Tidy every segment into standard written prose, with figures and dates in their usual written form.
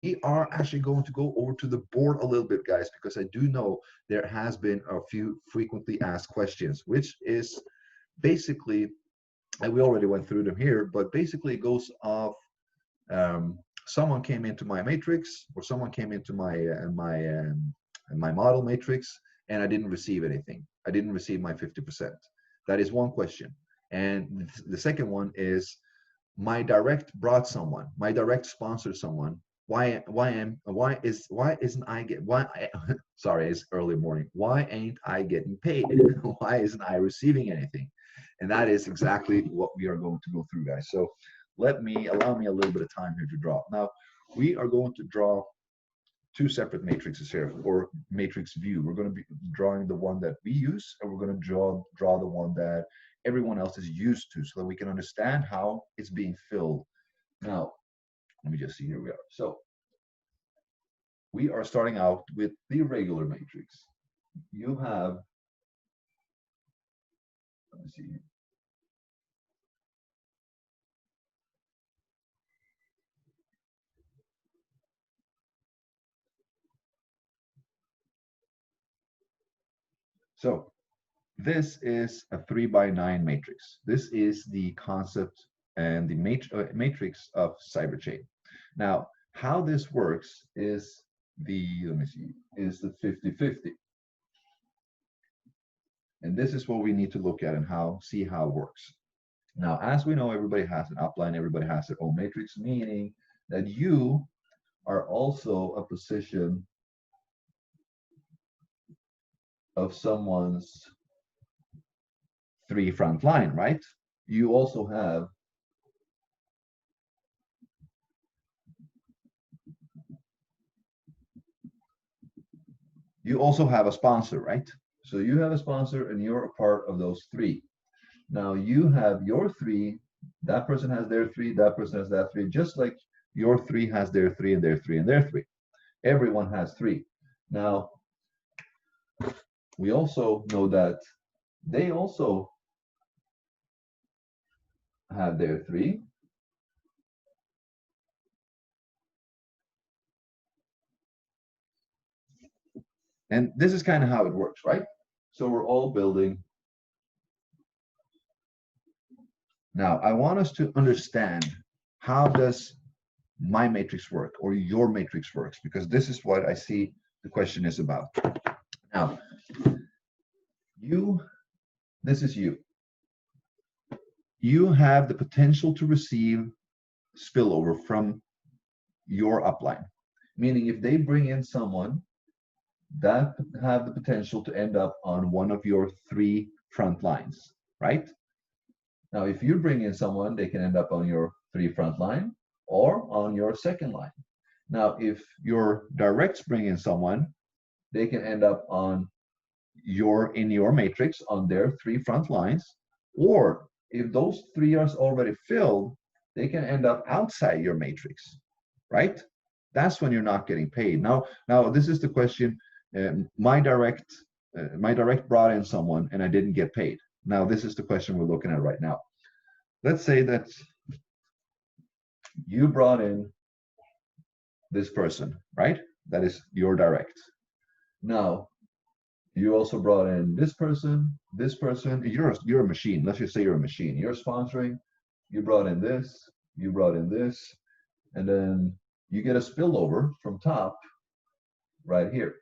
we are actually going to go over to the board a little bit, guys, because I do know there has been a few frequently asked questions, which is basically, and we already went through them here, but basically it goes off, someone came into my matrix, or someone came into my model matrix, and I didn't receive anything. I didn't receive my 50%. That is one question. And the second one is, my direct brought someone, my direct sponsored someone. Why isn't I get why sorry, it's early morning. Why ain't I getting paid? Why isn't I receiving anything? And that is exactly what we are going to go through, guys. So allow me a little bit of time here to draw. Now, we are going to draw two separate matrices here, or matrix view. We're going to be drawing the one that we use, and we're going to draw the one that everyone else is used to, so that we can understand how it's being filled. Now, let me just see, here we are. So we are starting out with the regular matrix. You have, let me see here. So this is a 3x9 matrix. This is the concept and the matrix of CYBERCHAIN. Now, how this works is let me see, is the 50-50. And this is what we need to look at and see how it works. Now, as we know, everybody has an upline, everybody has their own matrix, meaning that you are also a position of someone's 3 front line, right? You also have a sponsor, right? So you have a sponsor and you're a part of those 3. Now you have your 3, that person has their 3, that person has that 3, just like your 3 has their 3 and their 3 and their 3. Everyone has 3. Now, we also know that they also have their 3. And this is kind of how it works, right? So we're all building. Now, I want us to understand, how does my matrix work, or your matrix works, because this is what I see the question is about. Now, this is you. You have the potential to receive spillover from your upline, meaning if they bring in someone that have the potential to end up on one of your 3 front lines, right? Now, if you bring in someone, they can end up on your 3 front line or on your second line. Now, if your directs bring in someone, they can end up on in your matrix on their 3 front lines, or if those 3 are already filled, they can end up outside your matrix, right? That's when you're not getting paid. Now this is the question. My direct brought in someone and I didn't get paid. Now this is the question we're looking at right now. Let's say that you brought in this person, right? That is your direct. Now you also brought in this person. You're a machine. Let's just say you're a machine. You're sponsoring. You brought in this. You brought in this, and then you get a spillover from top right here.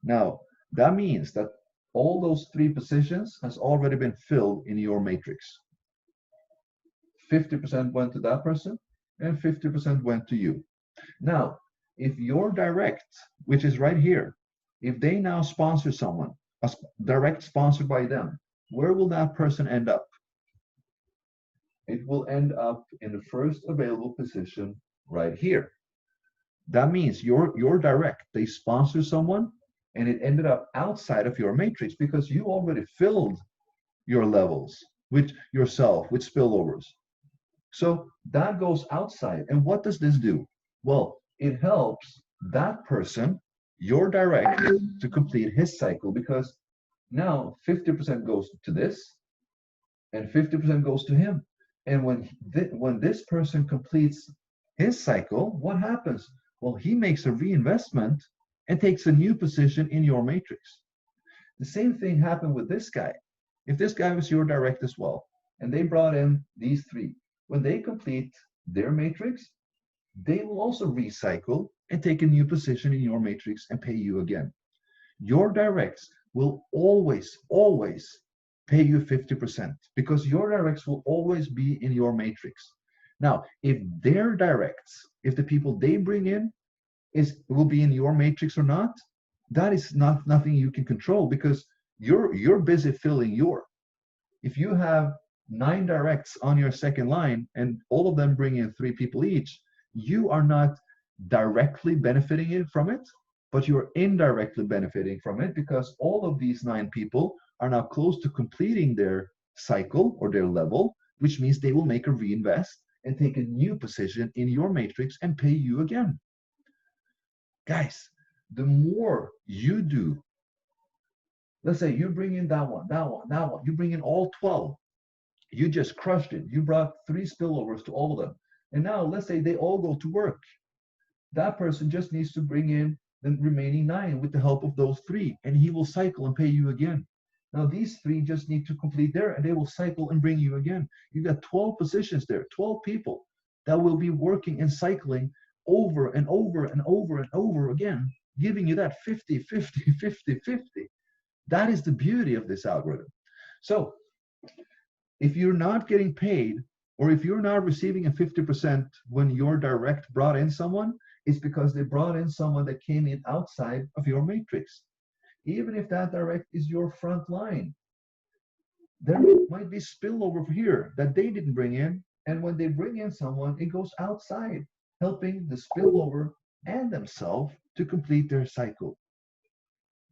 Now, that means that all those 3 positions has already been filled in your matrix. 50% went to that person, and 50% went to you. Now, if your direct, which is right here, if they now sponsor someone, a direct sponsored by them, where will that person end up? It will end up in the first available position right here. That means your direct, they sponsor someone, and it ended up outside of your matrix because you already filled your levels with yourself, with spillovers. So that goes outside. And what does this do? Well, it helps that person, your direct, to complete his cycle, because now 50% goes to this and 50% goes to him. And when this person completes his cycle, what happens? well, he makes a reinvestment and takes a new position in your matrix. The same thing happened with this guy. If this guy was your direct as well, and they brought in these three, when they complete their matrix, they will also recycle and take a new position in your matrix and pay you again. Your directs will always, always pay you 50% because your directs will always be in your matrix. Now, if their directs, if the people they bring in will be in your matrix or not, that is nothing you can control because you're busy filling your. If you have 9 directs on your second line and all of them bring in 3 people each, you are not directly benefiting from it, but you're indirectly benefiting from it because all of these 9 people are now close to completing their cycle or their level, which means they will make a reinvest and take a new position in your matrix and pay you again. Guys, the more you do, let's say you bring in that one, you bring in all 12, you just crushed it. You brought 3 spillovers to all of them. And now let's say they all go to work. That person just needs to bring in the remaining 9 with the help of those 3, and he will cycle and pay you again. Now these 3 just need to complete there, and they will cycle and bring you again. You've got 12 positions there, 12 people that will be working and cycling over and over and over and over again, giving you that 50, 50, 50, 50. That is the beauty of this algorithm. So if you're not getting paid, or if you're not receiving a 50% when your direct brought in someone, it's because they brought in someone that came in outside of your matrix. Even if that direct is your front line, there might be spillover here that they didn't bring in, and when they bring in someone, it goes outside, helping the spillover and themselves to complete their cycle.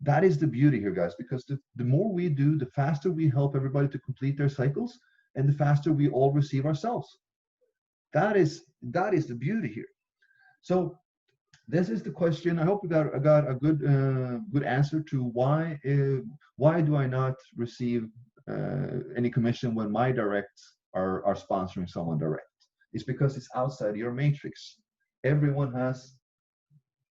That is the beauty here, guys, because the more we do, the faster we help everybody to complete their cycles, and the faster we all receive ourselves. That is the beauty here. So this is the question. I hope I got a good answer to why do I not receive any commission when my directs are sponsoring someone direct? It's because it's outside your matrix. Everyone has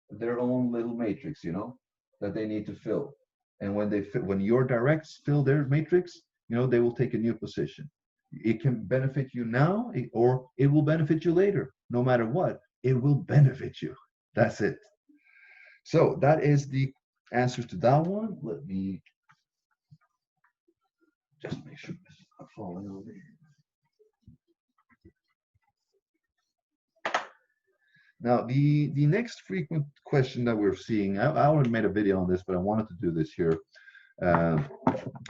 their own little matrix, you know, that they need to fill. And when your directs fill their matrix, you know, they will take a new position. It can benefit you now, or it will benefit you later. No matter what, it will benefit you. That's it. So that is the answers to that one. Let me just make sure this is not falling over here. Now, the next frequent question that we're seeing, I already made a video on this, but I wanted to do this here. The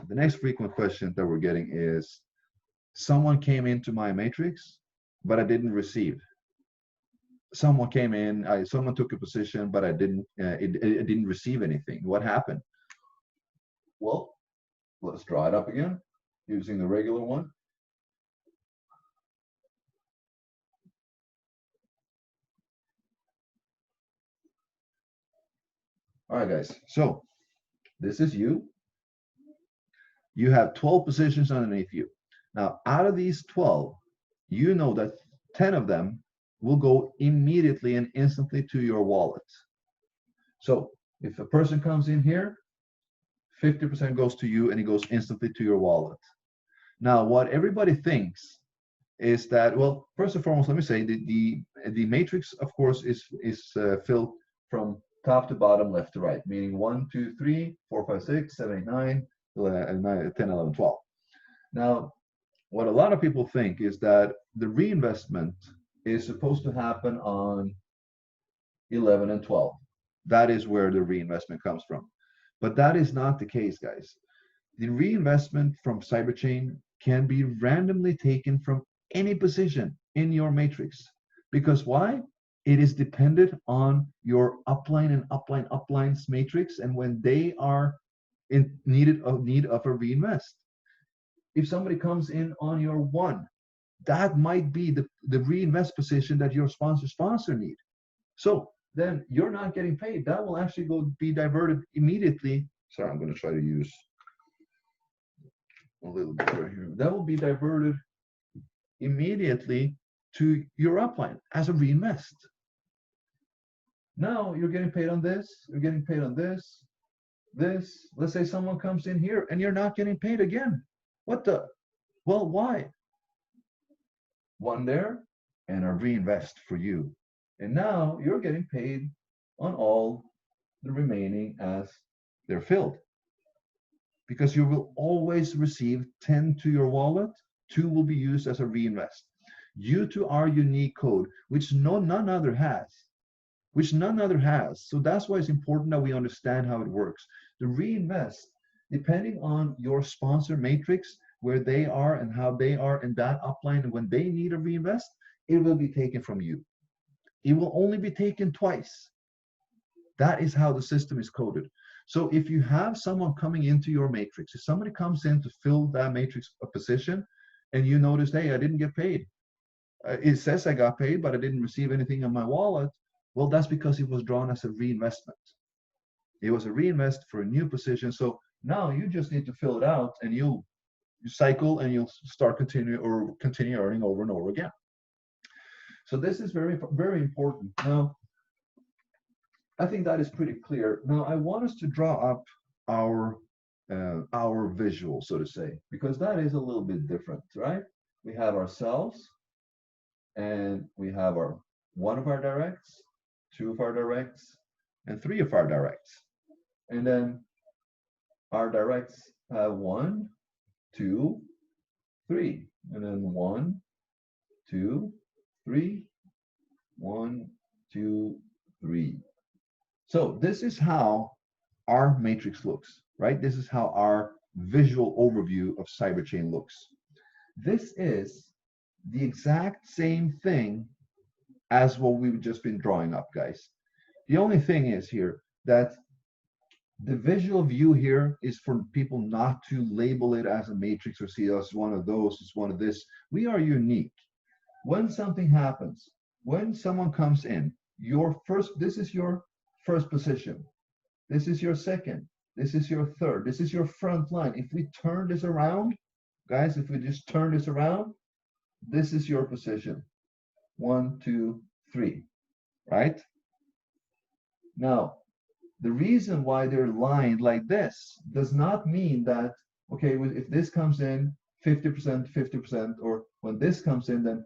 next frequent question that we're getting is, someone came into my matrix, but I didn't receive. Someone came in, someone took a position, but I didn't. It didn't receive anything. What happened? Well, let's draw it up again using the regular one. All right, guys. So this is you. You have 12 positions underneath you. Now, out of these 12, you know that 10 of them will go immediately and instantly to your wallet. So if a person comes in here, 50% goes to you and it goes instantly to your wallet. Now, what everybody thinks is that, well, first and foremost, let me say the matrix, of course, is filled from top to bottom, left to right, meaning 1, 2, 3, 4, 5, 6, 7, 8, 9, 10, 11, 12. Now, what a lot of people think is that the reinvestment is supposed to happen on 11 and 12. That is where the reinvestment comes from. But that is not the case, guys. The reinvestment from CYBERCHAIN can be randomly taken from any position in your matrix. Because why? It is dependent on your upline and uplines matrix, and when they are in need of a reinvest. If somebody comes in on your 1, that might be the reinvest position that your sponsor need. So then you're not getting paid. That will actually be diverted immediately. Sorry, I'm going to try to use a little bit right here. That will be diverted immediately to your upline as a reinvest. Now you're getting paid on this, you're getting paid on this, this. Let's say someone comes in here and you're not getting paid again. What the? Well, why? One there and a reinvest for you. And now you're getting paid on all the remaining as they're filled. Because you will always receive 10 to your wallet, 2 will be used as a reinvest. Due to our unique code, which none other has. So that's why it's important that we understand how it works. The reinvest, depending on your sponsor matrix, where they are and how they are in that upline, and when they need a reinvest, it will be taken from you. It will only be taken twice. That is how the system is coded. So if you have someone coming into your matrix, if somebody comes in to fill that matrix position, and you notice, hey, I didn't get paid. It says I got paid, but I didn't receive anything in my wallet. Well, that's because it was drawn as a reinvestment. It was a reinvest for a new position. So now you just need to fill it out, and you cycle, and you'll start continue earning over and over again. So this is very, very important. Now, I think that is pretty clear. Now, I want us to draw up our visual, so to say, because that is a little bit different, right? We have ourselves, and we have our 1 of our directs, 2 of our directs, and 3 of our directs. And then our directs have 1, 2, 3, and then 1, 2, 3, 1, 2, 3. So this is how our matrix looks, right? This is how our visual overview of CYBERCHAIN looks. This is the exact same thing as what we've just been drawing up, guys. The only thing is here that the visual view here is for people not to label it as a matrix or see us one of those, it's one of this. We are unique. When something happens, when someone comes in, this is your first position. This is your second. This is your third. This is your front line. If we turn this around, guys, if we just turn this around, this is your position. 1, 2, 3, right? Now, the reason why they're lined like this does not mean that, okay, if this comes in 50%, 50%, or when this comes in, then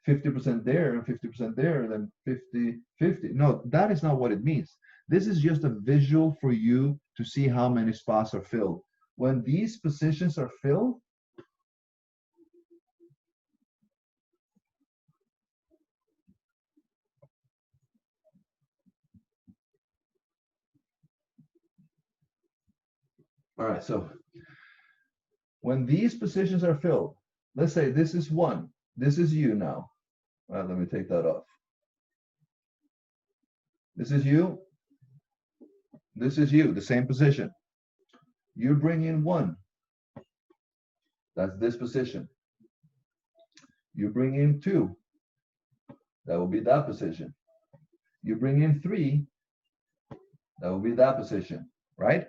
50% there and 50% there, then 50, 50. No, that is not what it means. This is just a visual for you to see how many spots are filled. When these positions are filled, all right, so when these positions are filled, let's say this is 1, this is you now. All right, let me take that off. This is you, the same position. You bring in 1, that's this position. You bring in 2, that will be that position. You bring in 3, that will be that position, right?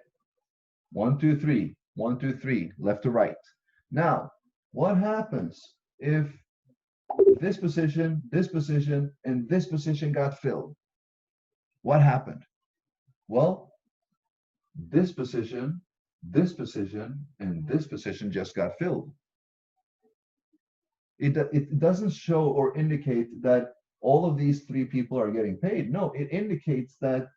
1, 2, 3, 1, 2, 3, left to right. Now, what happens if this position, and this position got filled? What happened? Well, this position, and this position just got filled. It doesn't show or indicate that all of these 3 people are getting paid. No, it indicates that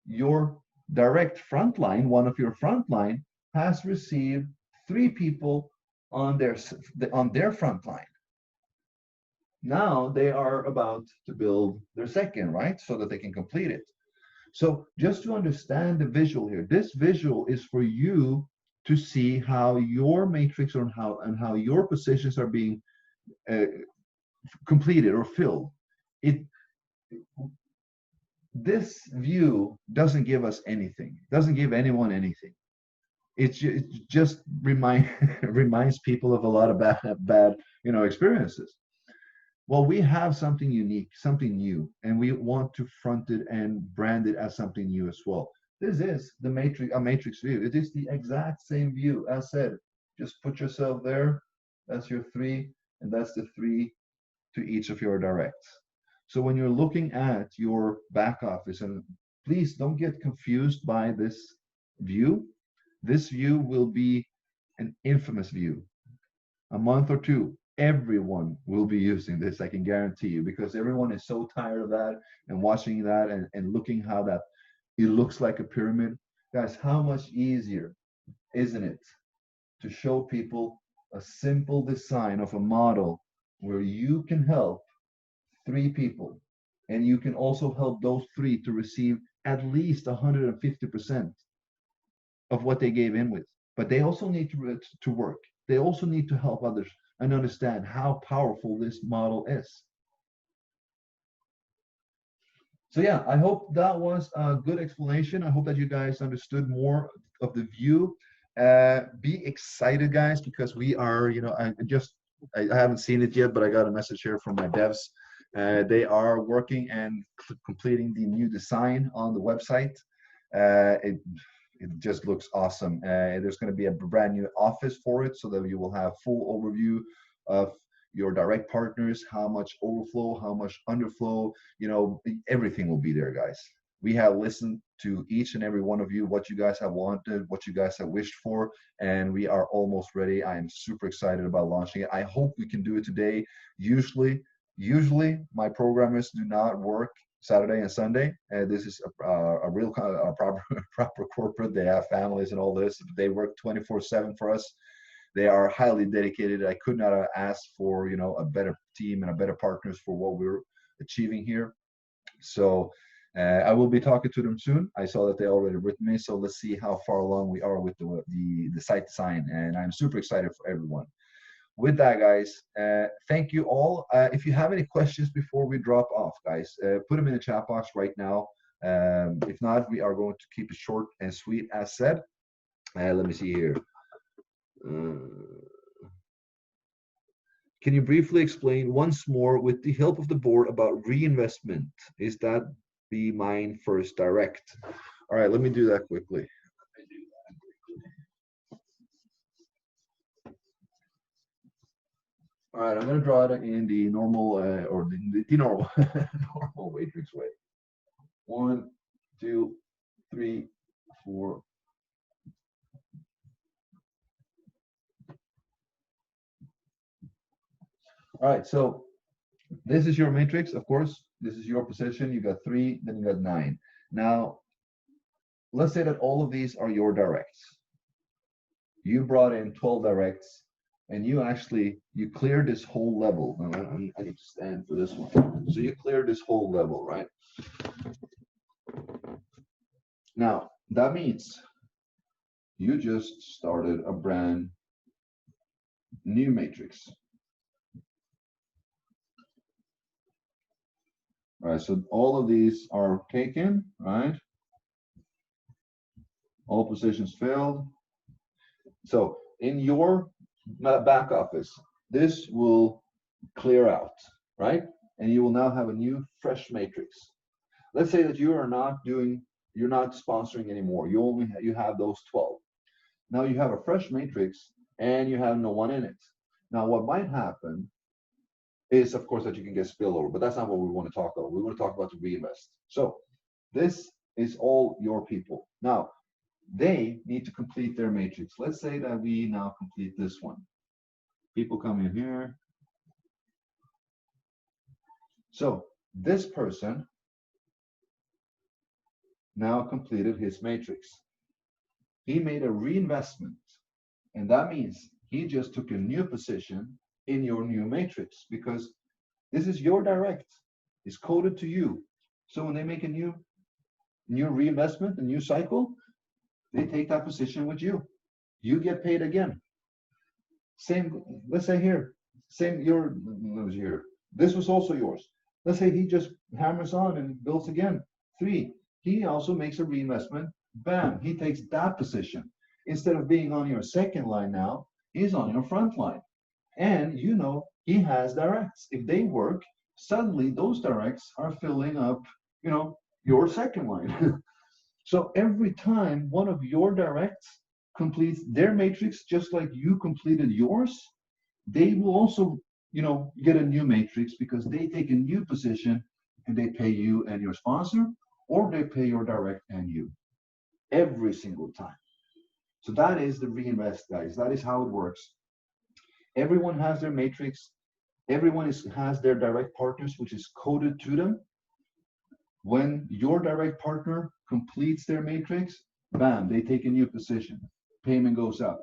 your direct front line, one of your front line, has received 3 people on their front line. Now they are about to build their second, right? So that they can complete it. So just to understand the visual here, this visual is for you to see how your matrix and how your positions are being completed or filled. This view doesn't give us anything, doesn't give anyone anything. It just reminds people of a lot of bad experiences. Well, we have something unique, something new, and we want to front it and brand it as something new as well. This is a matrix view. It is the exact same view as said. Just put yourself there. That's your 3, and that's the 3 to each of your directs. So when you're looking at your back office, and please don't get confused by this view. This view will be an infamous view. A month or two, everyone will be using this, I can guarantee you, because everyone is so tired of that and watching that and looking how that it looks like a pyramid. Guys, how much easier, isn't it, to show people a simple design of a model where you can help three people, and you can also help those three to receive at least 150% of what they gave in with. But they also need to work. They also need to help others and understand how powerful this model is. So yeah, I hope that was a good explanation. I hope that you guys understood more of the view. Be excited, guys, because we are, I haven't seen it yet, but I got a message here from my devs. They are working and completing the new design on the website. It just looks awesome. There's going to be a brand new office for it, so that you will have full overview of your direct partners, how much overflow, how much underflow, everything will be there, guys. We have listened to each and every one of you, what you guys have wanted, what you guys have wished for, and we are almost ready. I am super excited about launching it. I hope we can do it today. Usually my programmers do not work Saturday and Sunday. This is a real proper corporate. They have families and all this. They work 24/7 for us. They are highly dedicated. I could not have asked for a better team and a better partners for what we're achieving here. So I will be talking to them soon. I saw that they already written me. So let's see how far along we are with the site design. And I'm super excited for everyone. With that, guys, thank you all. If you have any questions before we drop off, guys, put them in the chat box right now. If not, we are going to keep it short and sweet as said. Let me see here. Can you briefly explain once more, with the help of the board, about reinvestment? Is that the mine first direct? All right, let me do that quickly. All right, I'm going to draw it in the normal or the normal normal matrix way. 1, 2, 3, 4. All right, so this is your matrix, of course. This is your position. You got 3, then you got 9. Now, let's say that all of these are your directs. You brought in 12 directs, and you cleared this whole level. I need to stand for this one. So you cleared this whole level, right? Now, that means you just started a brand new matrix. All right, so all of these are taken, right? All positions filled. So in your back office, this will clear out, right? And you will now have a new fresh matrix. Let's say that you're not sponsoring anymore. You have those 12. Now you have a fresh matrix and you have no one in it. Now what might happen is, of course, that you can get spillover, but that's not what we want to talk about. We want to talk about the reinvest. So this is all your people. Now they need to complete their matrix. Let's say that we now complete this one. People come in here. So this person now completed his matrix. He made a reinvestment, and that means he just took a new position in your new matrix, because this is your direct. It's coded to you. So when they make a new reinvestment, a new cycle, they take that position with you. You get paid again. Same, let's say here, this was also yours. Let's say he just hammers on and builds again. 3, he also makes a reinvestment. Bam, he takes that position. Instead of being on your second line now, he's on your front line. And he has directs. If they work, suddenly those directs are filling up, your second line. So every time one of your directs completes their matrix, just like you completed yours, they will also, get a new matrix, because they take a new position and they pay you and your sponsor, or they pay your direct and you every single time. So that is the reinvest, guys. That is how it works. Everyone has their matrix. Everyone has their direct partners, which is coded to them. When your direct partner completes their matrix, bam, they take a new position. Payment goes up.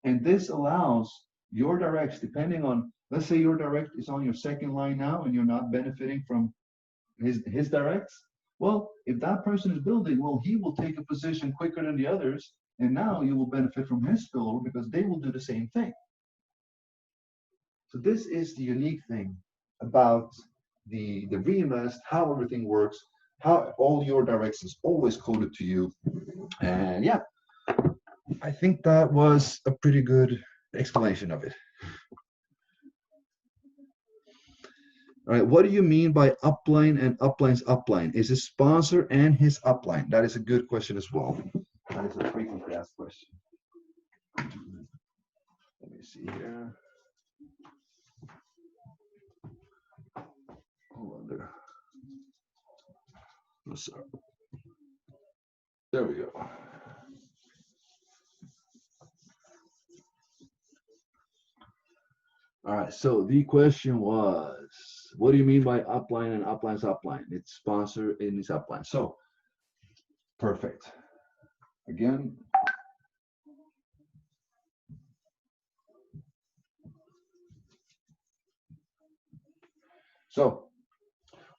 And this allows your directs, depending on, let's say your direct is on your second line now and you're not benefiting from his directs. Well, if that person is building, well, he will take a position quicker than the others. And now you will benefit from his spillover because they will do the same thing. So this is the unique thing about the reinvest, how everything works, how all your directs is always coded to you. And yeah, I think that was a pretty good explanation of it. All right, what do you mean by upline and upline's upline? Is it sponsor and his upline? That is a good question as well. That is a frequently asked question. Let me see here. Hold on there. Oh, sorry. There we go. All right, so the question was, what do you mean by upline and upline's upline? It's sponsor and its upline. So, perfect. Again, so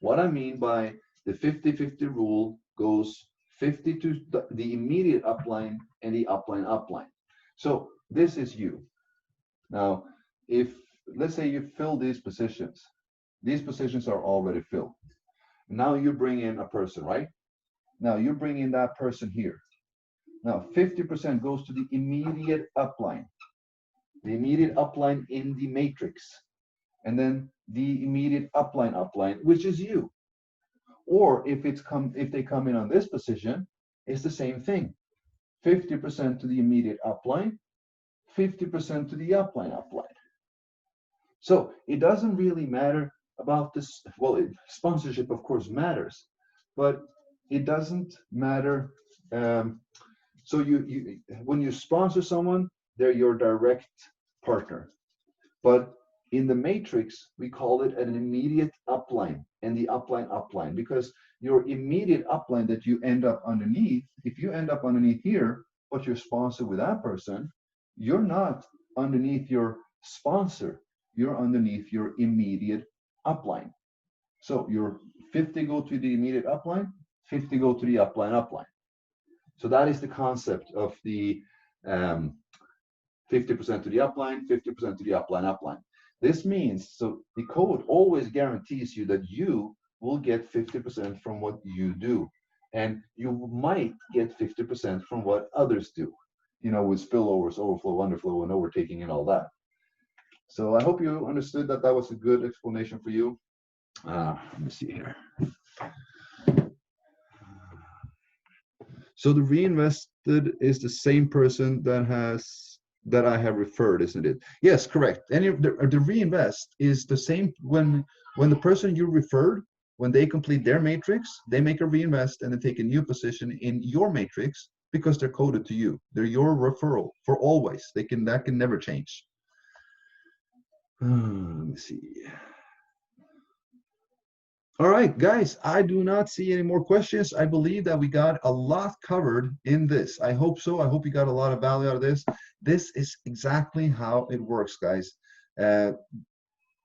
what I mean by the 50-50 rule goes 50 to the immediate upline and the upline. So this is you. Now, if let's say you fill these positions are already filled. Now you bring in a person, right? Now you bring in that person here. Now 50% goes to the immediate upline. The immediate upline in the matrix. And then the immediate upline, which is you. Or if they come in on this position, it's the same thing. 50% to the immediate upline, 50% to the upline. So it doesn't really matter about this. Well, sponsorship, of course, matters, but it doesn't matter. So when you sponsor someone, they're your direct partner. But in the matrix, we call it an immediate upline and the upline because your immediate upline that you end up underneath, if you end up underneath here, but you're sponsored with that person, you're not underneath your sponsor, you're underneath your immediate upline. So your 50 go to the immediate upline, 50 go to the upline. So that is the concept of the 50% to the upline, 50% to the upline. This means, so the code always guarantees you that you will get 50% from what you do. And you might get 50% from what others do, with spillovers, overflow, underflow, and overtaking and all that. So I hope you understood that was a good explanation for you. Let me see here. So the reinvested is the same person that I have referred, isn't it? Yes, correct. The reinvest is the same when the person you referred, when they complete their matrix, they make a reinvest and they take a new position in your matrix because they're coded to you. They're your referral for always. That can never change. Let me see. All right, guys, I do not see any more questions. I believe that we got a lot covered in this. I hope so. I hope you got a lot of value out of this. This is exactly how it works, guys.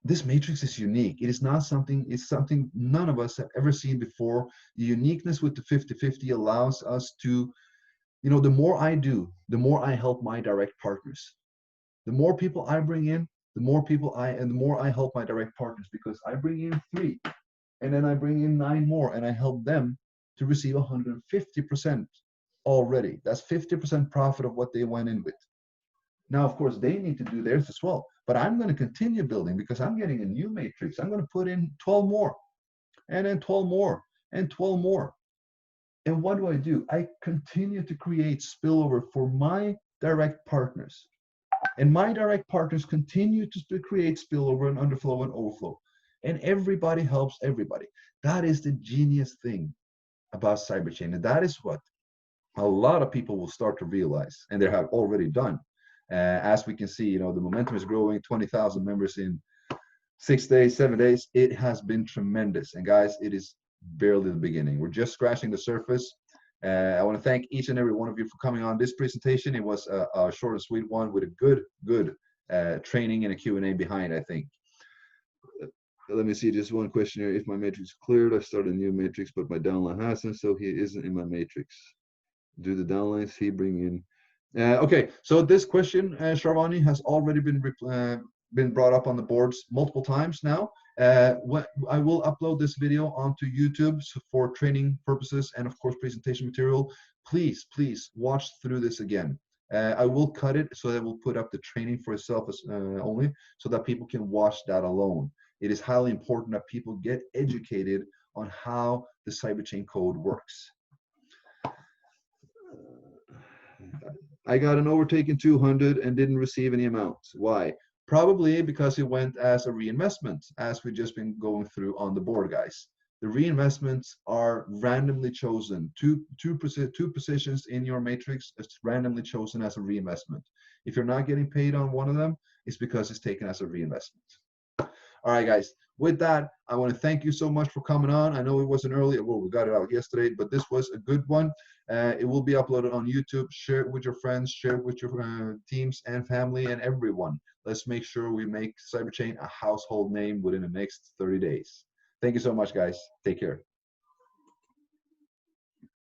This matrix is unique. It is not something, it's something none of us have ever seen before. The uniqueness with the 50-50 allows us to, the more I do, the more I help my direct partners. The more people I bring in, the more I help my direct partners, because I bring in 3. And then I bring in 9 more and I help them to receive 150% already. That's 50% profit of what they went in with. Now, of course, they need to do theirs as well, but I'm going to continue building because I'm getting a new matrix. I'm going to put in 12 more and then 12 more and 12 more. And what do? I continue to create spillover for my direct partners. And my direct partners continue to create spillover and underflow and overflow. and everybody helps everybody. That is the genius thing about CYBERCHAIN, and that is what a lot of people will start to realize, and they have already done. As we can see, you know, the momentum is growing, 20,000 members in 6 days, 7 days. It has been tremendous. And guys, it is barely the beginning. We're just scratching the surface. I want to thank each and every one of you for coming on this presentation. It was a short and sweet one with a good training and a Q&A behind, I think. Let me see, just one question here. If my matrix cleared, I started a new matrix, but my downline hasn't, so he isn't in my matrix. Do the downlines he bring in? Okay, so this question, Sharvani, has already been brought up on the boards multiple times now. I will upload this video onto YouTube for training purposes and of course presentation material. Please watch through this again. I will cut it so that we'll put up the training for itself only, so that people can watch that alone. It is highly important that people get educated on how the CYBERCHAIN code works. I got an overtaken 200 and didn't receive any amounts. Why? Probably because it went as a reinvestment, as we've just been going through on the board, guys. The reinvestments are randomly chosen. Two positions in your matrix is randomly chosen as a reinvestment. If you're not getting paid on one of them, it's because it's taken as a reinvestment. All right, guys. With that, I want to thank you so much for coming on. I know it wasn't early. Well, we got it out yesterday, but this was a good one. It will be uploaded on YouTube. Share it with your friends. Share it with your teams and family and everyone. Let's make sure we make CYBERCHAIN a household name within the next 30 days. Thank you so much, guys. Take care.